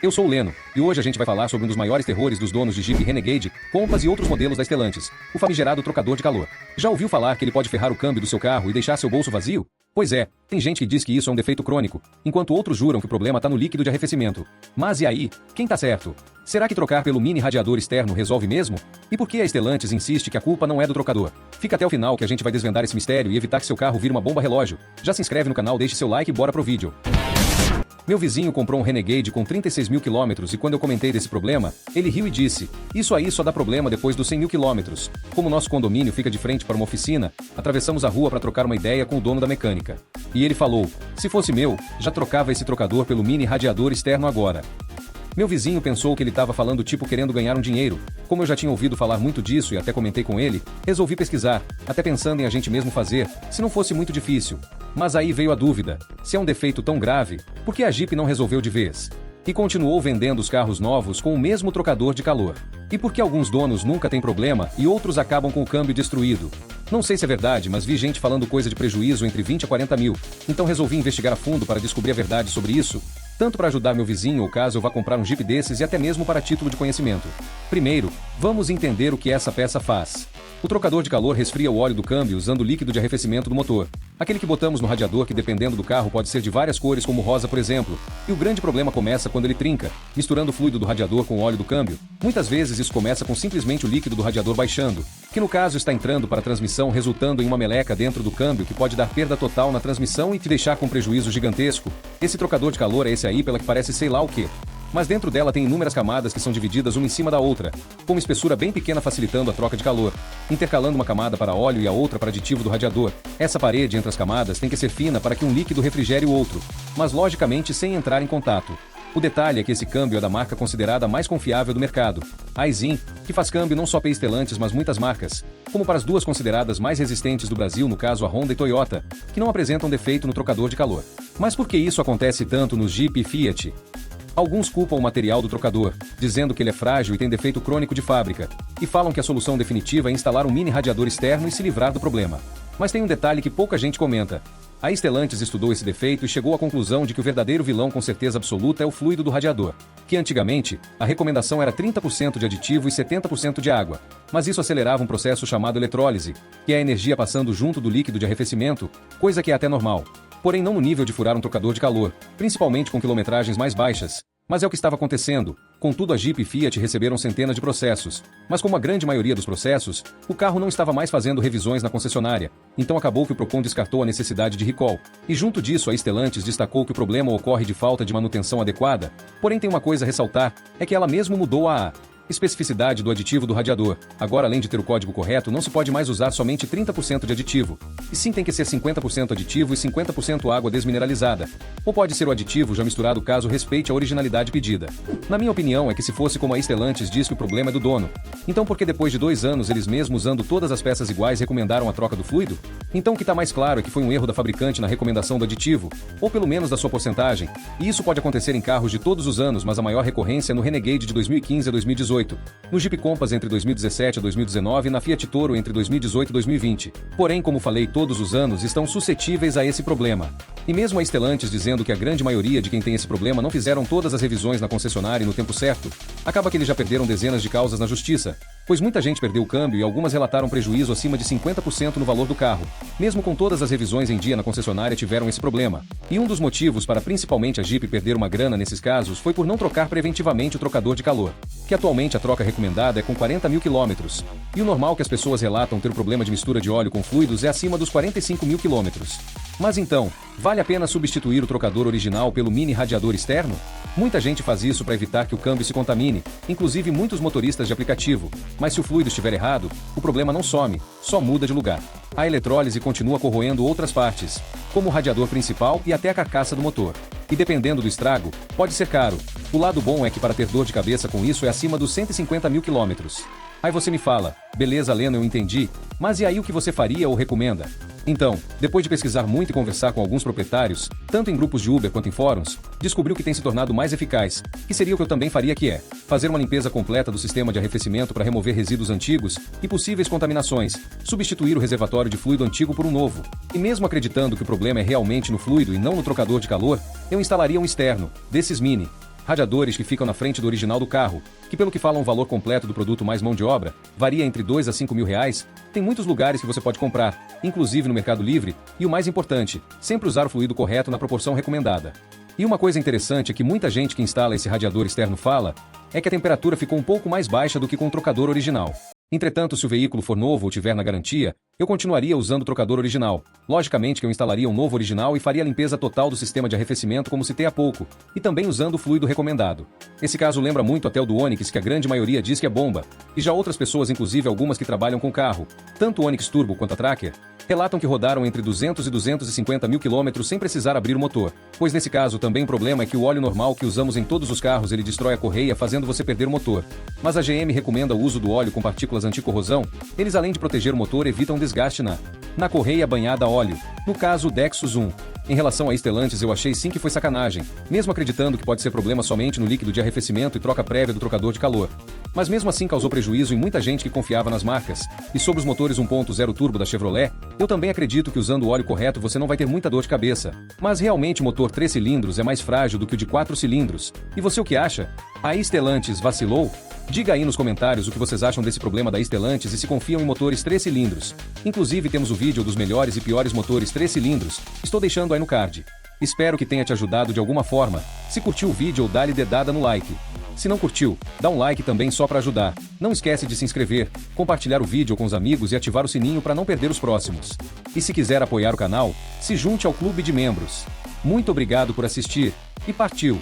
Eu sou o Leno, e hoje a gente vai falar sobre um dos maiores terrores dos donos de Jeep Renegade, Compass e outros modelos da Stellantis, o famigerado trocador de calor. Já ouviu falar que ele pode ferrar o câmbio do seu carro e deixar seu bolso vazio? Pois é, tem gente que diz que isso é um defeito crônico, enquanto outros juram que o problema está no líquido de arrefecimento. Mas e aí, quem tá certo? Será que trocar pelo mini radiador externo resolve mesmo? E por que a Stellantis insiste que a culpa não é do trocador? Fica até o final que a gente vai desvendar esse mistério e evitar que seu carro vire uma bomba relógio. Já se inscreve no canal, deixe seu like e bora pro vídeo. Meu vizinho comprou um Renegade com 36 mil quilômetros e quando eu comentei desse problema, ele riu e disse, isso aí só dá problema depois dos 100 mil quilômetros. Como nosso condomínio fica de frente para uma oficina, atravessamos a rua para trocar uma ideia com o dono da mecânica. E ele falou, se fosse meu, já trocava esse trocador pelo mini radiador externo agora. Meu vizinho pensou que ele estava falando tipo querendo ganhar um dinheiro. Como eu já tinha ouvido falar muito disso e até comentei com ele, resolvi pesquisar, até pensando em a gente mesmo fazer, se não fosse muito difícil. Mas aí veio a dúvida, se é um defeito tão grave, por que a Jeep não resolveu de vez? E continuou vendendo os carros novos com o mesmo trocador de calor. E por que alguns donos nunca têm problema e outros acabam com o câmbio destruído? Não sei se é verdade, mas vi gente falando coisa de prejuízo entre 20 a 40 mil, então resolvi investigar a fundo para descobrir a verdade sobre isso, tanto para ajudar meu vizinho ou caso eu vá comprar um Jeep desses e até mesmo para título de conhecimento. Primeiro, vamos entender o que essa peça faz. O trocador de calor resfria o óleo do câmbio usando o líquido de arrefecimento do motor. Aquele que botamos no radiador que dependendo do carro pode ser de várias cores como rosa por exemplo. E o grande problema começa quando ele trinca, misturando o fluido do radiador com o óleo do câmbio. Muitas vezes isso começa com simplesmente o líquido do radiador baixando, que no caso está entrando para a transmissão resultando em uma meleca dentro do câmbio que pode dar perda total na transmissão e te deixar com prejuízo gigantesco. Esse trocador de calor é esse aí pela que parece sei lá o que. Mas dentro dela tem inúmeras camadas que são divididas uma em cima da outra, com uma espessura bem pequena facilitando a troca de calor, intercalando uma camada para óleo e a outra para aditivo do radiador. Essa parede entre as camadas tem que ser fina para que um líquido refrigere o outro, mas logicamente sem entrar em contato. O detalhe é que esse câmbio é da marca considerada a mais confiável do mercado, a Aisin, que faz câmbio não só para Stellantis mas muitas marcas, como para as duas consideradas mais resistentes do Brasil no caso a Honda e Toyota, que não apresentam defeito no trocador de calor. Mas por que isso acontece tanto no Jeep e Fiat? Alguns culpam o material do trocador, dizendo que ele é frágil e tem defeito crônico de fábrica, e falam que a solução definitiva é instalar um mini radiador externo e se livrar do problema. Mas tem um detalhe que pouca gente comenta. A Stellantis estudou esse defeito e chegou à conclusão de que o verdadeiro vilão com certeza absoluta é o fluido do radiador, que antigamente, a recomendação era 30% de aditivo e 70% de água, mas isso acelerava um processo chamado eletrólise, que é a energia passando junto do líquido de arrefecimento, coisa que é até normal. Porém não no nível de furar um trocador de calor, principalmente com quilometragens mais baixas. Mas é o que estava acontecendo, contudo a Jeep e Fiat receberam centenas de processos. Mas como a grande maioria dos processos, o carro não estava mais fazendo revisões na concessionária, então acabou que o Procon descartou a necessidade de recall. E junto disso a Stellantis destacou que o problema ocorre de falta de manutenção adequada, porém tem uma coisa a ressaltar, é que ela mesmo mudou a especificidade do aditivo do radiador. Agora, além de ter o código correto, não se pode mais usar somente 30% de aditivo. E sim tem que ser 50% aditivo e 50% água desmineralizada. Ou pode ser o aditivo já misturado caso respeite a originalidade pedida. Na minha opinião é que se fosse como a Stellantis diz que o problema é do dono. Então por que depois de 2 anos eles mesmos usando todas as peças iguais recomendaram a troca do fluido? Então o que está mais claro é que foi um erro da fabricante na recomendação do aditivo, ou pelo menos da sua porcentagem. E isso pode acontecer em carros de todos os anos, mas a maior recorrência é no Renegade de 2015 a 2018. No Jeep Compass entre 2017 a 2019 e na Fiat Toro entre 2018 e 2020. Porém, como falei, todos os anos estão suscetíveis a esse problema. E mesmo a Stellantis dizendo que a grande maioria de quem tem esse problema não fizeram todas as revisões na concessionária e no tempo certo, acaba que eles já perderam dezenas de causas na justiça, pois muita gente perdeu o câmbio e algumas relataram prejuízo acima de 50% no valor do carro. Mesmo com todas as revisões em dia na concessionária tiveram esse problema. E um dos motivos para principalmente a Jeep perder uma grana nesses casos foi por não trocar preventivamente o trocador de calor, que atualmente a troca recomendada é com 40 mil quilômetros. E o normal que as pessoas relatam ter o problema de mistura de óleo com fluidos é acima dos 45 mil quilômetros. Mas então, vale a pena substituir o trocador original pelo mini radiador externo? Muita gente faz isso para evitar que o câmbio se contamine, inclusive muitos motoristas de aplicativo. Mas se o fluido estiver errado, o problema não some, só muda de lugar. A eletrólise continua corroendo outras partes, como o radiador principal e até a carcaça do motor. E dependendo do estrago, pode ser caro. O lado bom é que para ter dor de cabeça com isso é acima dos 150 mil quilômetros. Aí você me fala, beleza Leno, eu entendi, mas e aí o que você faria ou recomenda? Então, depois de pesquisar muito e conversar com alguns proprietários, tanto em grupos de Uber quanto em fóruns, descobriu que tem se tornado mais eficaz, que seria o que eu também faria que é, fazer uma limpeza completa do sistema de arrefecimento para remover resíduos antigos e possíveis contaminações, substituir o reservatório de fluido antigo por um novo. E mesmo acreditando que o problema é realmente no fluido e não no trocador de calor, eu instalaria um externo, desses mini Radiadores que ficam na frente do original do carro, que pelo que falam o valor completo do produto mais mão de obra, varia entre 2 a 5 mil reais, tem muitos lugares que você pode comprar, inclusive no Mercado Livre, e o mais importante, sempre usar o fluido correto na proporção recomendada. E uma coisa interessante é que muita gente que instala esse radiador externo fala, é que a temperatura ficou um pouco mais baixa do que com o trocador original. Entretanto, se o veículo for novo ou tiver na garantia, eu continuaria usando o trocador original. Logicamente que eu instalaria um novo original e faria a limpeza total do sistema de arrefecimento como citei há pouco, e também usando o fluido recomendado. Esse caso lembra muito até o do Onix, que a grande maioria diz que é bomba, e já outras pessoas, inclusive algumas que trabalham com o carro, tanto o Onix Turbo quanto a Tracker, relatam que rodaram entre 200 e 250 mil quilômetros sem precisar abrir o motor, pois nesse caso também o problema é que o óleo normal que usamos em todos os carros ele destrói a correia fazendo você perder o motor. Mas a GM recomenda o uso do óleo com partículas anticorrosão, eles além de proteger o motor evitam desgaste na correia banhada a óleo, no caso o Dexus 1. Em relação a Stellantis eu achei sim que foi sacanagem, mesmo acreditando que pode ser problema somente no líquido de arrefecimento e troca prévia do trocador de calor. Mas mesmo assim causou prejuízo em muita gente que confiava nas marcas. E sobre os motores 1.0 turbo da Chevrolet, eu também acredito que usando o óleo correto você não vai ter muita dor de cabeça. Mas realmente o motor 3 cilindros é mais frágil do que o de 4 cilindros. E você o que acha? A Stellantis vacilou? Diga aí nos comentários o que vocês acham desse problema da Stellantis e se confiam em motores 3 cilindros. Inclusive temos o vídeo dos melhores e piores motores 3 cilindros, estou deixando aí no card. Espero que tenha te ajudado de alguma forma. Se curtiu o vídeo, dá-lhe dedada no like. Se não curtiu, dá um like também só para ajudar. Não esquece de se inscrever, compartilhar o vídeo com os amigos e ativar o sininho para não perder os próximos. E se quiser apoiar o canal, se junte ao clube de membros. Muito obrigado por assistir, e partiu!